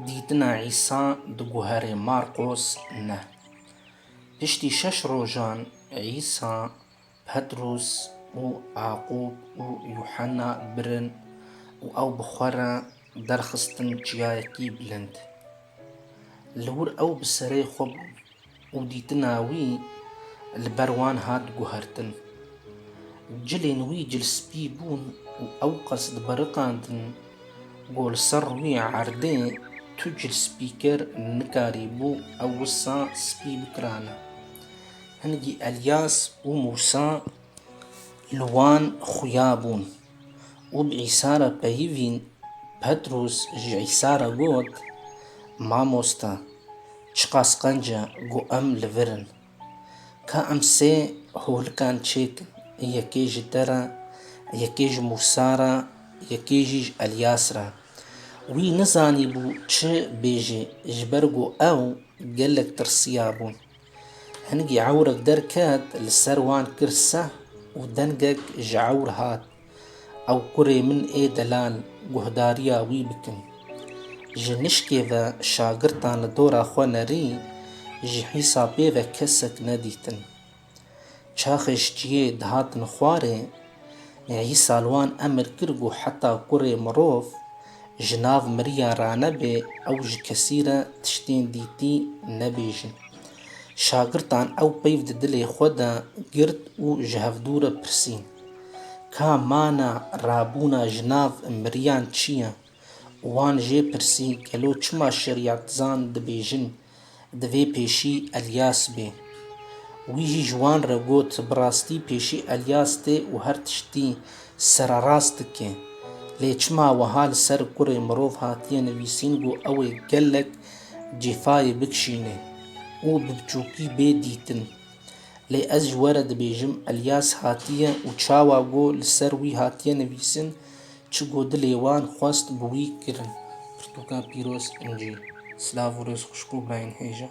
دیتنا عیسا دگوهر مارقۆس نه. پشتی 6 ڕۆژان عیسا پەترۆس و عاقوب و یوحەنا برن و ئەو بخۆرە دەرخستن چیایەکی بلند. لەور ئەو بسەرەی خۆ بوون و دیتناوی لەبەر وان هات گوهەرتن. جلێن وی جلسپی بوون و ئەو قەسد بەرقاندن بۆ لەسەر ڕووی عەردێ تو جلسپیکەر نکاری بوو ئەو وسا سپی بکرانە. هەنگی ئەلیاس و موسا لەوان خویا بوون و بعیسارە پەیڤین. پەترۆس ji عیسارە گوت: مامۆستا çi qas qence got em li vir in. Ka em sê holikan çêkin, yekê ji te re, yekê ji Musa re, yekê jî ji Elyas re. Wî nizanîbû çi bêje ji ber ku ew gelek tirsiya bûn. Hingî ewrek derket li ser wan kir seh û dengek ji ewr hat: Ew kurê min ê delal, guhdariya wî bikin. Ji nişkê ve şagirtan li dora xwe nerî, ji hîsapê ve kesek nedîtin. Çaxê şiciyê dihatin xwarê, Îsa li wan emir kir ku heta kurê mirov ji nav miriya ranebe ew ji kesî re tiştên dîtî nebêjin. Şagirtan ew peyv di dilê xwe de girt û ji hevdû re pirsîn: Ka mana rabûna ji nav miriyan çi ye? Wan jê pirsî gelo çima şeryatdizan dibêjin divê pêşî Elyas bê. Wî jî ji wan re got: Bi rastî pêşî Elyas tê û her tiştî sererast dike. Lê çima wiha li ser kurê mirov hatiye nivîsîn ku ew ê gelek cêfayê bikişîne û bi biçûkî bê dîtin. Lê ez ji we re dibêjim Elyas hatiye û çawa got li ser wî hatiye nivîsin, çi got dilê wan xwest bi wî kirin. Pirtûka Pîroz İncîl. Silav û rêz xuşk û birayên hêja.